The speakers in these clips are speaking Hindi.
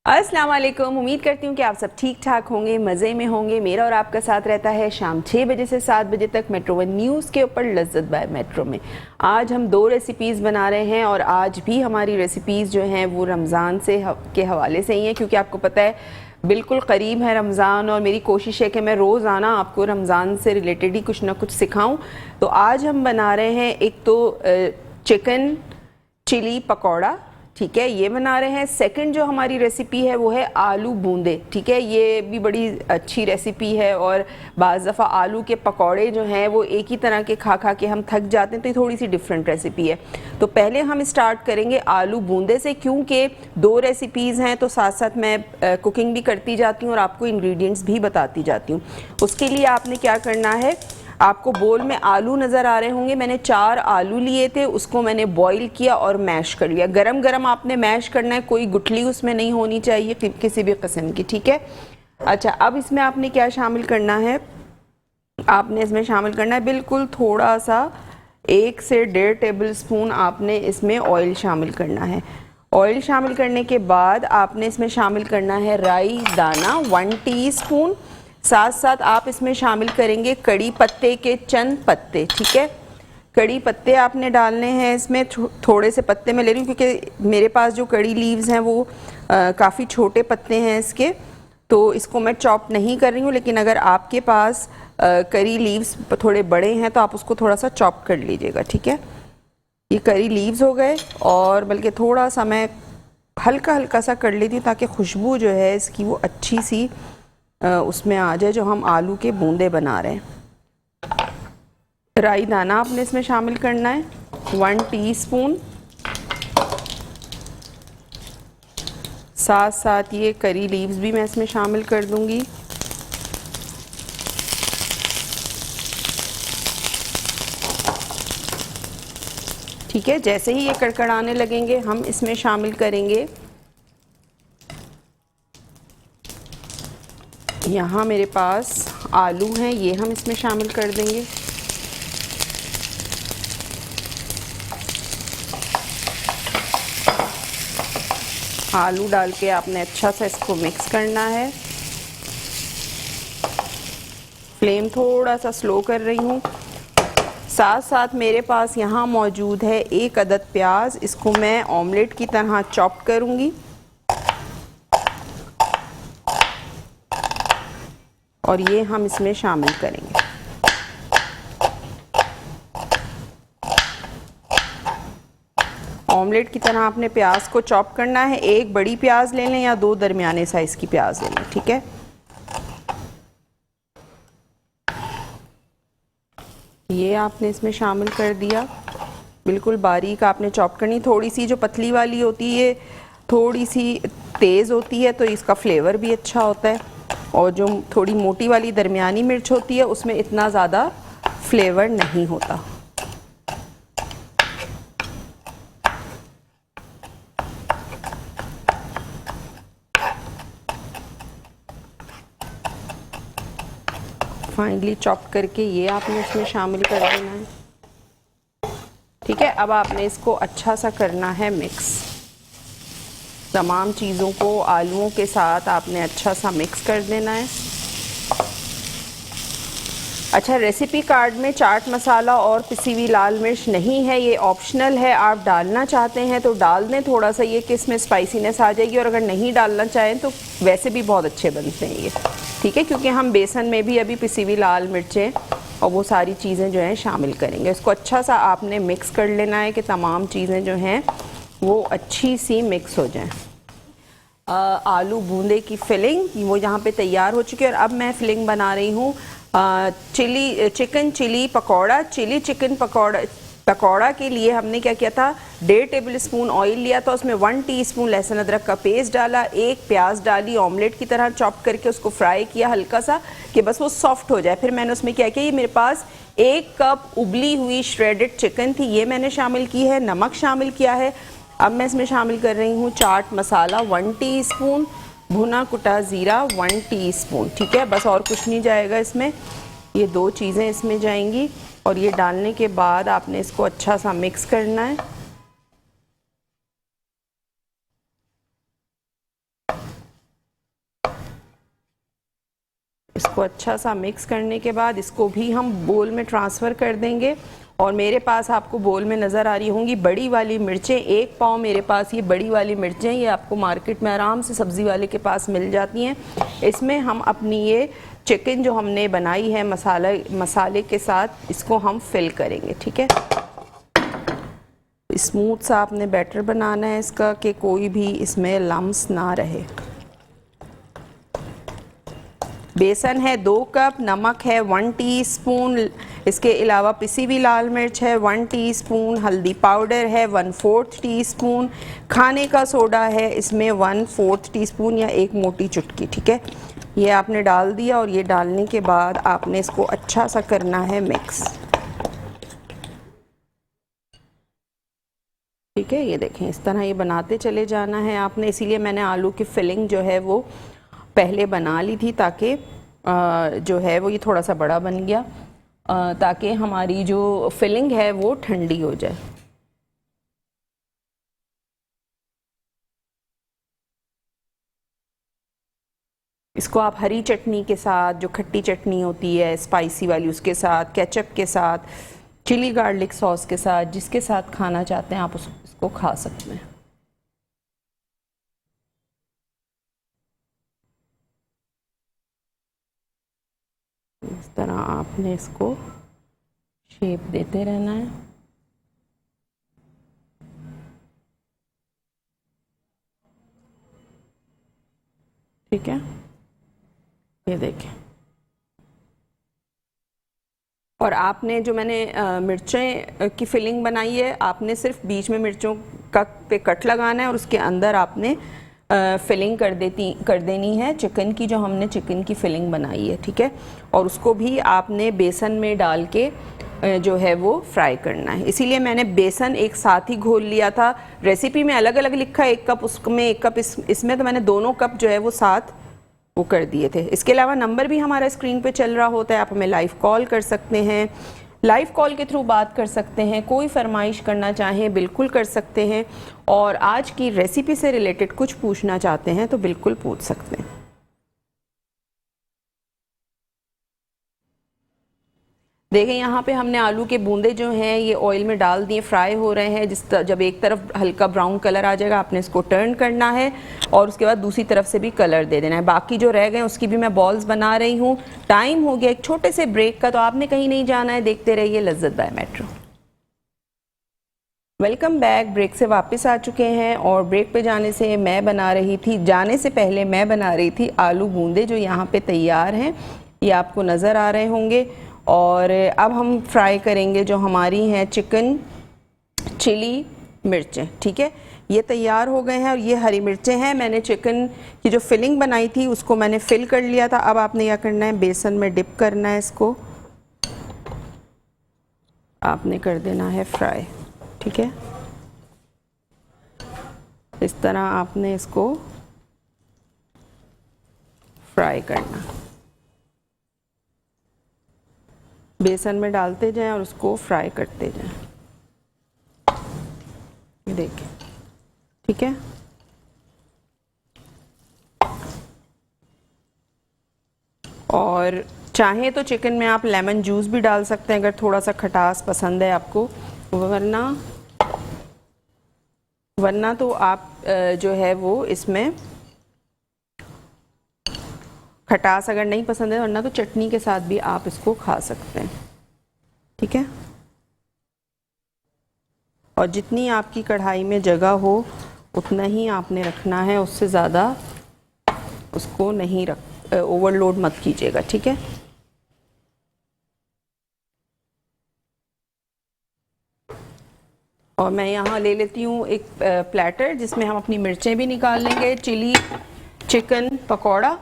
अस्सलाम वालेकुम। उम्मीद करती हूँ कि आप सब ठीक ठाक होंगे, मज़े में होंगे। मेरा और आपका साथ रहता है शाम 6 बजे से 7 बजे तक मेट्रो वन न्यूज़ के ऊपर लज्जत बाय मेट्रो में। आज हम 2 रेसिपीज़ बना रहे हैं और आज भी हमारी रेसिपीज़ जो हैं वो रमज़ान के हवाले से ही हैं, क्योंकि आपको पता है बिल्कुल करीब है रमज़ान और मेरी कोशिश है कि मैं रोज़ाना आपको रमज़ान से रिलेटेड ही कुछ ना कुछ सिखाऊँ। तो आज हम बना रहे हैं एक तो चिकन चिली पकौड़ा, ठीक है, ये बना रहे हैं। सेकंड जो हमारी रेसिपी है वो है आलू बूंदे, ठीक है। ये भी बड़ी अच्छी रेसिपी है और बाज़ दफ़ा आलू के पकौड़े जो हैं वो एक ही तरह के खा खा के हम थक जाते हैं, तो ये थोड़ी सी डिफरेंट रेसिपी है। तो पहले हम स्टार्ट करेंगे आलू बूंदे से, क्योंकि 2 रेसिपीज़ हैं तो साथ साथ मैं कुकिंग भी करती जाती हूँ और आपको इंग्रेडिएंट्स भी बताती जाती हूँ। उसके लिए आपने क्या करना है, आपको बोल में आलू नज़र आ रहे होंगे, मैंने 4 आलू लिए थे, उसको मैंने बॉईल किया और मैश कर लिया। गरम गरम आपने मैश करना है, कोई गुठली उसमें नहीं होनी चाहिए किसी भी किस्म की, ठीक है। अच्छा, अब इसमें आपने क्या शामिल करना है, आपने इसमें शामिल करना है बिल्कुल थोड़ा सा 1 से 1.5 टेबल स्पून आपने इसमें ऑयल शामिल करना है। ऑयल शामिल करने के बाद आपने इसमें शामिल करना है राई दाना 1 टीस्पून। साथ साथ आप इसमें शामिल करेंगे कड़ी पत्ते के चंद पत्ते, ठीक है। कड़ी पत्ते आपने डालने हैं इसमें, थोड़े से पत्ते मैं ले रही हूँ क्योंकि मेरे पास जो कड़ी लीव्स हैं वो काफ़ी छोटे पत्ते हैं इसके, तो इसको मैं चॉप नहीं कर रही हूँ। लेकिन अगर आपके पास करी लीव्स थोड़े बड़े हैं तो आप उसको थोड़ा सा चॉप कर लीजिएगा, ठीक है। ये करी लीव्स हो गए, और बल्कि थोड़ा सा मैं हल्का हल्का सा कर लेती हूँ ताकि खुशबू जो है इसकी वो अच्छी सी उसमें आ जाए जो हम आलू के बूंदे बना रहे हैं। राई दाना आपने इसमें शामिल करना है 1 टीस्पून। साथ साथ ये करी लीव्स भी मैं इसमें शामिल कर दूंगी। ठीक है, जैसे ही ये कड़कड़ाने लगेंगे हम इसमें शामिल करेंगे, यहाँ मेरे पास आलू हैं, ये हम इसमें शामिल कर देंगे। आलू डाल के आपने अच्छा सा इसको मिक्स करना है। फ्लेम थोड़ा सा स्लो कर रही हूँ। साथ साथ मेरे पास यहाँ मौजूद है 1 अदद प्याज, इसको मैं ऑमलेट की तरह चॉप करूँगी और ये हम इसमें शामिल करेंगे। ऑमलेट की तरह आपने प्याज को चॉप करना है। 1 बड़ी प्याज ले लें या 2 दरमियाने साइज़ की प्याज ले लें, ठीक है। ये आपने इसमें शामिल कर दिया। बिल्कुल बारीक आपने चॉप करनी। थोड़ी सी जो पतली वाली होती है थोड़ी सी तेज़ होती है तो इसका फ्लेवर भी अच्छा होता है, और जो थोड़ी मोटी वाली दरमियानी मिर्च होती है उसमें इतना ज़्यादा फ्लेवर नहीं होता। फाइनली चॉप करके ये आपने इसमें शामिल कर देना है, ठीक है। अब आपने इसको अच्छा सा करना है मिक्स। तमाम चीज़ों को आलूओं के साथ आपने अच्छा सा मिक्स कर देना है। अच्छा, रेसिपी कार्ड में चाट मसाला और पिसी हुई लाल मिर्च नहीं है, ये ऑप्शनल है। आप डालना चाहते हैं तो डाल दें थोड़ा सा, ये कि इसमें स्पाइसीनेस आ जाएगी, और अगर नहीं डालना चाहें तो वैसे भी बहुत अच्छे बनते हैं ये, ठीक है। क्योंकि हम बेसन में भी अभी पिसी हुई लाल मिर्चें और वो सारी चीज़ें जो हैं शामिल करेंगे। इसको अच्छा सा आपने मिक्स कर लेना है कि तमाम चीज़ें जो हैं वो अच्छी सी मिक्स हो जाएं। आलू बूंदे की फिलिंग वो यहाँ पे तैयार हो चुकी है, और अब मैं फिलिंग बना रही हूँ chicken chilli pakora. Chilli chicken pakora के लिए हमने क्या किया था, 1.5 टेबल स्पून ऑयल लिया था, उसमें 1 टीस्पून लहसुन अदरक का पेस्ट डाला, 1 प्याज डाली, ऑमलेट की तरह चॉप करके उसको फ्राई किया हल्का सा कि बस वो सॉफ्ट हो जाए। फिर मैंने उसमें क्या किया, ये मेरे पास 1 कप उबली हुई श्रेडेड चिकन थी, ये मैंने शामिल की है। नमक शामिल किया है। अब मैं इसमें शामिल कर रही हूँ चाट मसाला 1 टीस्पून, भुना कुटा ज़ीरा 1 टीस्पून, ठीक है। बस और कुछ नहीं जाएगा इसमें, ये 2 चीज़ें इसमें जाएंगी। और ये डालने के बाद आपने इसको अच्छा सा मिक्स करना है। इसको अच्छा सा मिक्स करने के बाद इसको भी हम बोल में ट्रांसफ़र कर देंगे। और मेरे पास आपको बोल में नज़र आ रही होंगी बड़ी वाली मिर्चें, 1 पाव मेरे पास ये बड़ी वाली मिर्चें, ये आपको मार्केट में आराम से सब्ज़ी वाले के पास मिल जाती हैं। इसमें हम अपनी ये चिकन जो हमने बनाई है मसाले के साथ, इसको हम फिल करेंगे। ठीक है, स्मूथ सा आपने बैटर बनाना है इसका कि कोई भी इसमें लम्स ना रहे। बेसन है 2 कप, नमक है 1 टीस्पून, इसके अलावा पिसी हुई लाल मिर्च है 1 टीस्पून, हल्दी पाउडर है 1/4 टीस्पून, खाने का सोडा है इसमें 1/4 टीस्पून या 1 मोटी चुटकी। ठीक है, ये आपने डाल दिया और ये डालने के बाद आपने इसको अच्छा सा करना है मिक्स। ठीक है, ये देखें इस तरह ये बनाते चले जाना है आपने, इसीलिए मैंने आलू की फिलिंग जो है वो पहले बना ली थी ताकि जो है वो ये थोड़ा सा बड़ा बन गया, ताकि हमारी जो फिलिंग है वो ठंडी हो जाए। इसको आप हरी चटनी के साथ, जो खट्टी चटनी होती है स्पाइसी वाली, उसके साथ, केचप के साथ, चिली गार्लिक सॉस के साथ, जिसके साथ खाना चाहते हैं आप इसको खा सकते हैं। इस तरह आपने इसको शेप देते रहना है। ठीक है, ये देखें। और आपने जो मैंने मिर्चें की फिलिंग बनाई है, आपने सिर्फ बीच में मिर्चों का पे कट लगाना है और उसके अंदर आपने फिलिंग कर देनी है चिकन की, जो हमने चिकन की फिलिंग बनाई है। ठीक है, और उसको भी आपने बेसन में डाल के जो है वो फ्राई करना है। इसीलिए मैंने बेसन एक साथ ही घोल लिया था। रेसिपी में अलग अलग लिखा है, 1 कप उसमें 1 कप इसमें, तो मैंने दोनों कप जो है वो साथ वो कर दिए थे। इसके अलावा नंबर भी हमारा स्क्रीन पे चल रहा होता है, आप हमें लाइव कॉल कर सकते हैं, लाइव कॉल के थ्रू बात कर सकते हैं, कोई फरमाइश करना चाहें बिल्कुल कर सकते हैं, और आज की रेसिपी से रिलेटेड कुछ पूछना चाहते हैं तो बिल्कुल पूछ सकते हैं। देखें यहाँ पे हमने आलू के बूंदे जो हैं ये ऑयल में डाल दिए, फ्राई हो रहे हैं। जब एक तरफ हल्का ब्राउन कलर आ जाएगा आपने इसको टर्न करना है और उसके बाद दूसरी तरफ से भी कलर दे देना है। बाकी जो रह गए उसकी भी मैं बॉल्स बना रही हूँ। टाइम हो गया एक छोटे से ब्रेक का, तो आपने कहीं नहीं जाना है, देखते रहिए Lazzat by Metro. Welcome back. Break से वापस आ चुके हैं और ब्रेक पे जाने से पहले मैं बना रही थी आलू बूंदे, जो यहाँ पे तैयार हैं, ये आपको नज़र आ रहे होंगे। और अब हम फ्राई करेंगे जो हमारी हैं चिकन चिली मिर्चें। ठीक है, ये तैयार हो गए हैं और ये हरी मिर्चें हैं। मैंने चिकन की जो फिलिंग बनाई थी उसको मैंने फिल कर लिया था। अब आपने क्या करना है, बेसन में डिप करना है, इसको आपने कर देना है फ्राई। ठीक है, इस तरह आपने इसको फ्राई करना, बेसन में डालते जाएं और उसको फ्राई करते जाएं। देखिए, ठीक है। और चाहें तो चिकन में आप लेमन जूस भी डाल सकते हैं अगर थोड़ा सा खटास पसंद है आपको, वरना तो आप जो है वो इसमें खटास अगर नहीं पसंद है, वरना तो चटनी के साथ भी आप इसको खा सकते हैं। ठीक है, और जितनी आपकी कढ़ाई में जगह हो उतना ही आपने रखना है, उससे ज़्यादा उसको नहीं ओवरलोड मत कीजिएगा। ठीक है, और मैं यहाँ ले लेती हूँ एक प्लेटर जिसमें हम अपनी मिर्चें भी निकाल लेंगे, चिली चिकन पकौड़ा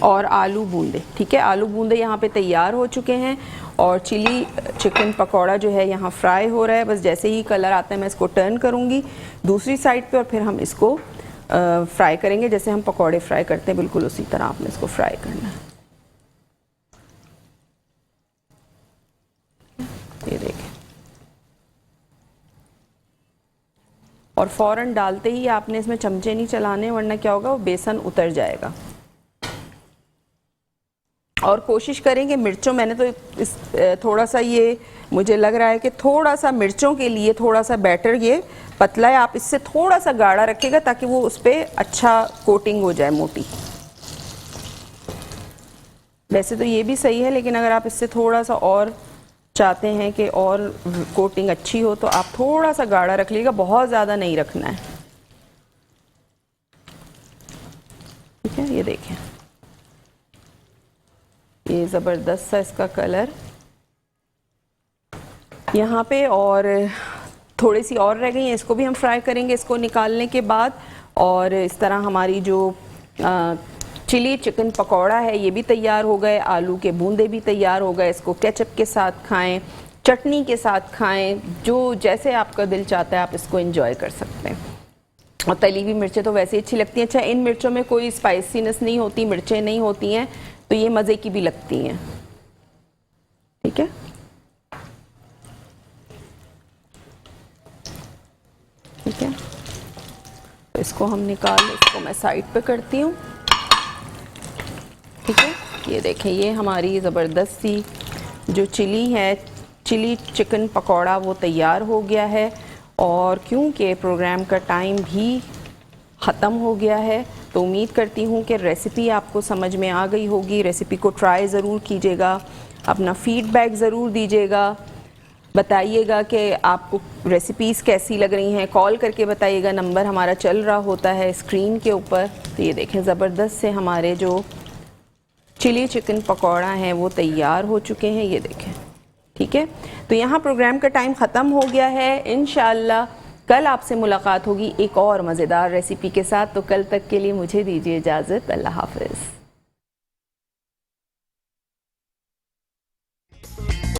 और आलू बूंदे। ठीक है, आलू बूंदे यहाँ पे तैयार हो चुके हैं और चिली चिकन पकौड़ा जो है यहाँ फ्राई हो रहा है। बस जैसे ही कलर आता है मैं इसको टर्न करूँगी दूसरी साइड पे और फिर हम इसको फ्राई करेंगे जैसे हम पकौड़े फ्राई करते हैं, बिल्कुल उसी तरह आपने इसको फ्राई करना है। ये देखें, और फ़ौरन डालते ही आपने इसमें चमचे नहीं चलाने, वरना क्या होगा वो बेसन उतर जाएगा। और कोशिश करें कि मिर्चों, मैंने तो इस थोड़ा सा ये मुझे लग रहा है कि थोड़ा सा मिर्चों के लिए थोड़ा सा बैटर ये पतला है, आप इससे थोड़ा सा गाढ़ा रखिएगा ताकि वो उस पर अच्छा कोटिंग हो जाए मोटी। वैसे तो ये भी सही है, लेकिन अगर आप इससे थोड़ा सा और चाहते हैं कि और कोटिंग अच्छी हो तो आप थोड़ा सा गाढ़ा रख लीजिएगा, बहुत ज़्यादा नहीं रखना है। ठीक है, ये देखें, ये ज़बरदस्त सा इसका कलर यहाँ पे, और थोड़ी सी और रह गई हैं, इसको भी हम फ्राई करेंगे इसको निकालने के बाद। और इस तरह हमारी जो चिली चिकन पकौड़ा है ये भी तैयार हो गए, आलू के बूंदे भी तैयार हो गए। इसको केचप के साथ खाएं, चटनी के साथ खाएं, जो जैसे आपका दिल चाहता है आप इसको एंजॉय कर सकते हैं। और तली हुई मिर्चें तो वैसे ही अच्छी लगती हैं। अच्छा, इन मिर्चों में कोई स्पाइसीनेस नहीं होती, मिर्चें नहीं होती हैं, तो ये मज़े की भी लगती हैं। ठीक है, ठीक है, तो इसको हम इसको मैं साइड पे करती हूँ। ठीक है, ये देखें, ये हमारी ज़बरदस्त सी जो चिली है, चिली चिकन पकौड़ा, वो तैयार हो गया है। और क्योंकि प्रोग्राम का टाइम भी ख़त्म हो गया है तो उम्मीद करती हूँ कि रेसिपी आपको समझ में आ गई होगी। रेसिपी को ट्राई ज़रूर कीजिएगा, अपना फ़ीडबैक ज़रूर दीजिएगा, बताइएगा कि आपको रेसिपीज़ कैसी लग रही हैं, कॉल करके बताइएगा, नंबर हमारा चल रहा होता है स्क्रीन के ऊपर। तो ये देखें, ज़बरदस्त से हमारे जो चिली चिकन पकौड़ा हैं वो तैयार हो चुके हैं, ये देखें। ठीक है, तो यहाँ प्रोग्राम का टाइम ख़त्म हो गया है। इंशाअल्लाह कल आपसे मुलाकात होगी एक और मज़ेदार रेसिपी के साथ। तो कल तक के लिए मुझे दीजिए इजाज़त। अल्लाह हाफ़िज़।